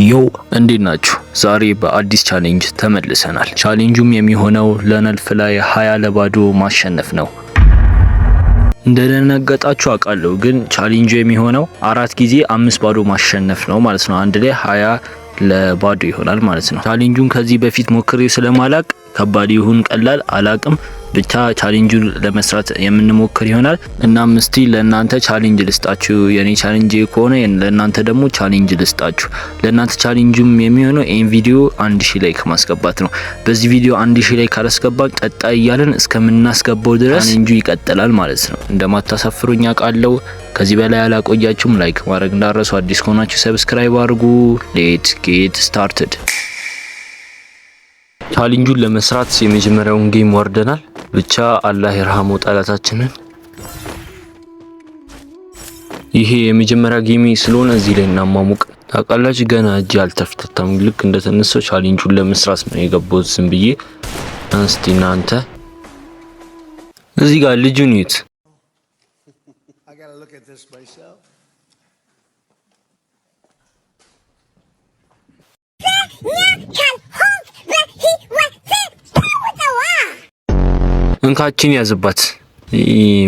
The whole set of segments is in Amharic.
ዮ እንዴት ናችሁ? ዛሬ በአዲስ ቻሌንጅ ተመልሰናል። ቻሌንጁም የሚሆነው ለነልፍ ላይ 20 ለባዶ ማሸነፍ ነው። እንደደነገጣችሁ አውቃለሁ፣ ግን ቻሌንጁ የሚሆነው 4 ጊዜ 5 ባዶ ማሸነፍ ነው ማለት ነው። አንድ ላይ 20 ለባዶ ይሆናል ማለት ነው። ቻሌንጁን ከዚህ በፊት ሞክሬ ስለማላቅ ከባድ ይሁን ቀላል አላቅም፣ ብቻ ቻሌንጁን ለመስራት የምንሞክር ይሆናል። እናም እስቲ ለእናንተ ቻሌንጅ ልስጣችሁ። የኔ ቻሌንጅ ከሆነ ለእናንተ ደግሞ ቻሌንጅ ልስጣችሁ። ለእናንተ ቻሌንጁም የሚሆነው ይህን ቪዲዮ 1000 ላይክ ማስገባት ነው። በዚህ ቪዲዮ 1000 ላይክ ካላስገባን ቀጣይ እያለን እስከምናስገባው ድረስ ቻሌንጁ ይቀጥላል ማለት ነው። እንደማታሳፍሩኝ አውቃለሁ። ከዚህ በላይ አላቆያችሁም። ላይክ ማድረግ እንዳረሱ፣ አዲስ ከሆናችሁ ሰብስክራይብ አድርጉ። ሌትስ ጌት ስታርትድ። ቻሌንጁን ለመስራት የመጀመሪያውን ጌም ወርደናል። ብቻ አላህ ይርሃመው ጠላታችንን። ይሄ የመጀመሪያ ጌም ስለሆነ እዚህ ላይ እናማሙቅ። ታውቃላችሁ ገና እጅ አልተፍተታም። ልክ እንደተነሳው ቻሌንጁን ለመስራት ነው የገባሁት ዝም ብዬ። እስቲ እናንተ እዚህ ጋር ልጁን እዩት። እንካችን ያዝባት።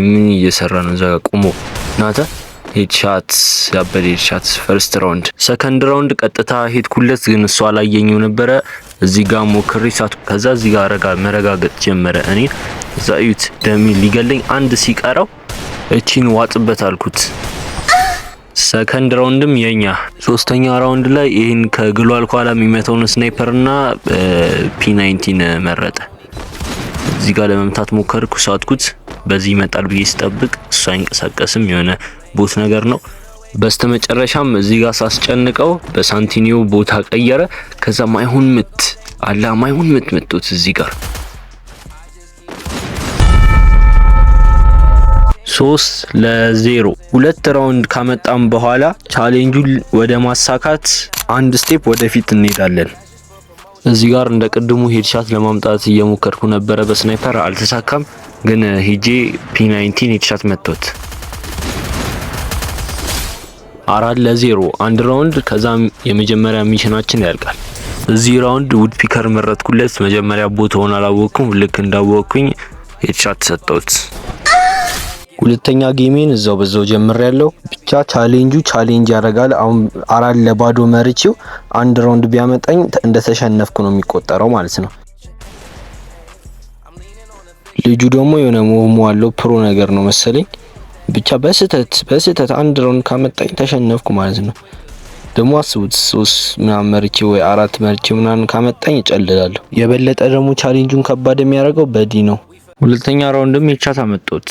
ምን እየሰራ ነው? እዛ ቆሞ ናተ። ሄድሻት ያበደ ሄድሻት። ፈርስት ራውንድ። ሰከንድ ራውንድ ቀጥታ ሄድኩለት፣ ግን እሱ አላየኝው ነበረ። እዚህ ጋር ሞክሬ ሳት። ከዛ እዚህ ጋር መረጋገጥ ጀመረ። እኔ እዛ እዩት፣ ደሚ ሊገለኝ አንድ ሲቀረው እቺን ዋጥበት አልኩት። ሰከንድ ራውንድም የኛ። ሶስተኛ ራውንድ ላይ ይሄን ከግሏል ኋላ የሚመታውን ስናይፐርና ፒ19 መረጠ። እዚህ ጋር ለመምታት ሞከርኩ፣ ሳትኩት። በዚህ ይመጣል ብዬ ስጠብቅ እሱ አይንቀሳቀስም፣ የሆነ ቦት ነገር ነው። በስተመጨረሻም እዚህ ጋር ሳስጨንቀው በሳንቲኒዮ ቦታ ቀየረ። ከዛ ማይሆን ምት አላ ማይሆን ምት መጥቶት እዚህ ጋር 3-0 ሁለት ራውንድ ካመጣም በኋላ ቻሌንጁን ወደ ማሳካት አንድ ስቴፕ ወደፊት እንሄዳለን። እዚህ ጋር እንደ ቅድሙ ሄድሻት ለማምጣት እየሞከርኩ ነበረ በስናይፐር አልተሳካም። ግን ሄጄ ፒ19 ሄድሻት መጥቶት 4-0 አንድ ራውንድ። ከዛም የመጀመሪያ ሚሽናችን ያልቃል። እዚህ ራውንድ ውድ ፒከር መረጥኩለት። መጀመሪያ ቦታውን አላወቅኩም። ልክ እንዳወቅኩኝ ሄድሻት ሰጠሁት። ሁለተኛ ጌሜን እዛው በዛው ጀምሬያለሁ። ብቻ ቻሌንጅ ያደርጋል። አሁን 4 ለባዶ መርቼው አንድ ራውንድ ቢያመጣኝ እንደተሸነፍኩ ነው የሚቆጠረው ማለት ነው። ልጁ ደግሞ የሆነ ሞሞ አለው ፕሮ ነገር ነው መሰለኝ። ብቻ በስህተት አንድ ራውንድ ካመጣኝ ተሸነፍኩ ማለት ነው። ደግሞ አስቡት 3 ምናምን መርቼ ወይ 4 መርቼ ምናምን ካመጣኝ እጨልላለሁ። የበለጠ ደግሞ ቻሌንጁን ከባድ የሚያደርገው በዲ ነው። ሁለተኛ ራውንድም ሄድሻት አመጣሁት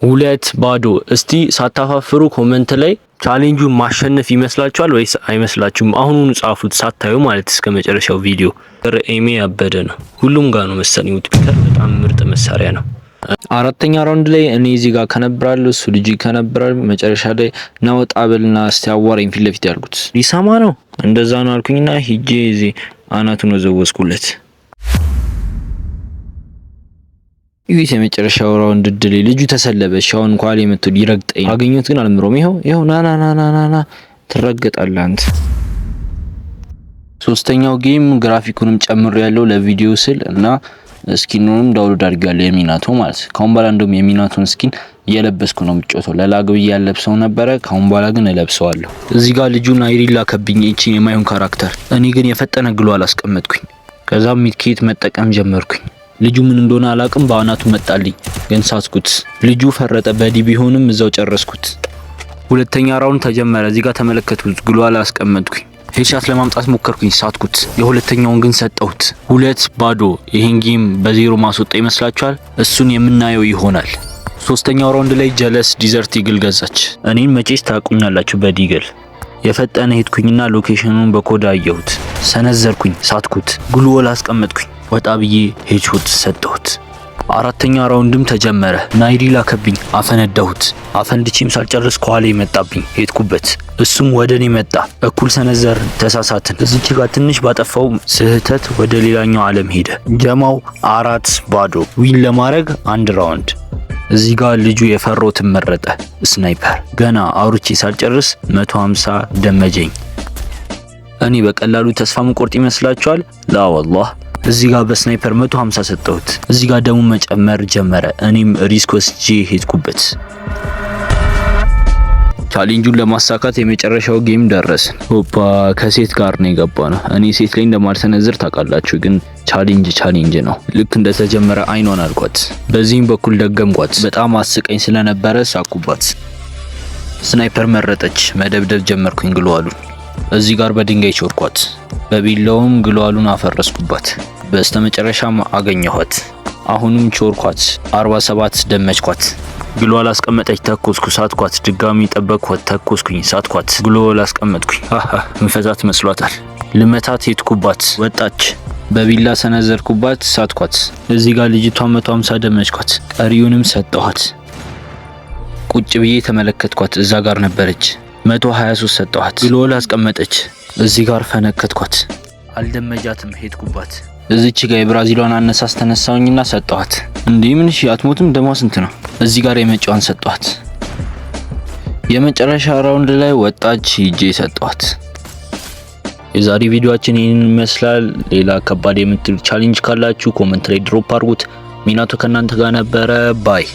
2-0። እስቲ ሳታፋፍሩ ኮሜንት ላይ ቻሌንጁን ማሸነፍ ይመስላችኋል ወይስ አይመስላችሁም? አሁኑን ጻፉት ሳታዩ ማለት እስከ መጨረሻው ቪዲዮ። ኤሜ ያበደ ነው። ሁሉም ጋር ነው መሰለኝ። ፒከር በጣም ምርጥ መሳሪያ ነው። አራተኛ ራውንድ ላይ እኔ እዚህ ጋር ከነበራለሁ፣ እሱ ልጅ ከነበራል። መጨረሻ ላይ ናወጣ በልና እስቲ አዋራኝ ፊት ለፊት ያልኩት ሊሰማ ነው። እንደዛ ነው አልኩኝና ሂጄ እዚህ አናቱን ወዘወዝኩለት። ይሄ የመጨረሻው ራውንድ ድል ልጁ ተሰለበ። ሻውን ኳሊ መጥቶ ሊረግጠኝ አገኘሁት፣ ግን አልምሮም። ይሄው ና ትረገጣለህ አንተ። ሶስተኛው ጌም ግራፊኩንም ጨምሮ ያለው ለቪዲዮ ስል እና ስኪኑንም ዳውንሎድ አድርጌያለሁ የሚናቶ ማለት። ካሁን በኋላ እንደውም የሚናቶን ስኪን እየለበስኩ ነው የምጮተው። ለላግ ብዬ ያለብሰው ነበረ፣ ካሁን በኋላ ግን እለብሰዋለሁ። እዚህ ጋር ልጁን አይሪላ ከብኝ እቺ የማይሆን ካራክተር። እኔ ግን የፈጠነ ግሎ አላስቀመጥኩኝ። ከዛም ሚድኬት መጠቀም ጀመርኩኝ። ልጁ ምን እንደሆነ አላቅም፣ በአናቱ መጣልኝ፣ ግን ሳትኩት። ልጁ ፈረጠ። በዲ ቢሆንም እዛው ጨረስኩት። ሁለተኛ ራውንድ ተጀመረ። እዚህ ጋር ተመለከቱት። ግሎ አላስቀመጥኩኝ። ሄድሻት ለማምጣት ሞከርኩኝ፣ ሳትኩት። የሁለተኛውን ግን ሰጠሁት። 2-0። ይሄን ጌም በዜሮ ማስወጣ ይመስላችኋል? እሱን የምናየው ይሆናል። ሶስተኛው ራውንድ ላይ ጀለስ ዲዘርት ኢግል ገዛች። እኔን መቼስ ታቁኛላችሁ በዲግል። የፈጠነ ሄድኩኝና ሎኬሽኑን በኮድ አየሁት፣ ሰነዘርኩኝ፣ ሳትኩት። ግሎ አላስቀመጥኩኝ። ወጣ ብዬ ሄድሾት ሰጠሁት። አራተኛ ራውንድም ተጀመረ። ናይዲ ላከብኝ፣ አፈነዳሁት። አፈንድቼም ሳልጨርስ ከኋላ መጣብኝ፣ ሄድኩበት። እሱም ወደኔ መጣ። እኩል ሰነዘር፣ ተሳሳትን። እዚች ጋር ትንሽ ባጠፋው ስህተት ወደ ሌላኛው ዓለም ሄደ። ጀማው 4-0 ዊን ለማድረግ አንድ ራውንድ እዚህ ጋር ልጁ የፈሮትን መረጠ። ስናይፐር ገና አውርቼ ሳልጨርስ 150 ደመጀኝ። እኔ በቀላሉ ተስፋ መቆርጥ ይመስላችኋል? ላ ወላህ እዚህ ጋር በስናይፐር 150 ሰጠሁት። እዚህ ጋር ደሙ መጨመር ጀመረ። እኔም ሪስክ ወስጄ ሄድኩበት። ቻሌንጁን ለማሳካት የመጨረሻው ጌም ደረስን። ሆፓ ከሴት ጋር ነው የገባነው። እኔ ሴት ላይ እንደማልሰነዝር ታውቃላችሁ፣ ግን ቻሌንጅ ነው። ልክ እንደተጀመረ አይኗን አልኳት። በዚህም በኩል ደገምኳት። በጣም አስቀኝ ስለነበረ ሳኩባት። ስናይፐር መረጠች። መደብደብ ጀመርኩኝ ግሏሉን። እዚህ ጋር በድንጋይ ቾርኳት። በቢላውም ግሏሉን አፈረስኩባት። በስተመጨረሻም አገኘኋት። አሁንም ቾርኳት። 47 ደመችኳት። ግሏል አስቀመጠች። ተኮስኩ፣ ሳትኳት። ድጋሚ ጠበቅኳት፣ ተኮስኩኝ፣ ሳትኳት። ግሏል አስቀመጥኩኝ። እንፈታት መስሏታል። ልመታት ሄድኩባት። ወጣች። በቢላ ሰነዘርኩባት፣ ሳትኳት። እዚህ ጋር ልጅቷ 150 ደመችኳት። ቀሪውንም ሰጠኋት። ቁጭ ብዬ ተመለከትኳት። እዛ ጋር ነበረች። 123 ሰጠኋት። ግሏል አስቀመጠች። እዚህ ጋር ፈነከትኳት። አልደመጃትም። ሄድኩባት። እዚች ጋር የብራዚሏን አነሳስ ተነሳውኝና ሰጠኋት። እንዴ ምን እሺ አትሞትም? ደሟ ስንት ነው? እዚህ ጋር የመጫዋን ሰጠኋት። የመጨረሻ ራውንድ ላይ ወጣች። ሂጄ ሰጠኋት። የዛሬ ቪዲዮአችን ይህን ይመስላል። ሌላ ከባድ የምትሉ ቻሌንጅ ካላችሁ ኮመንት ላይ ድሮፕ አድርጉት። ሚናቶ ከናንተ ጋር ነበረ። ባይ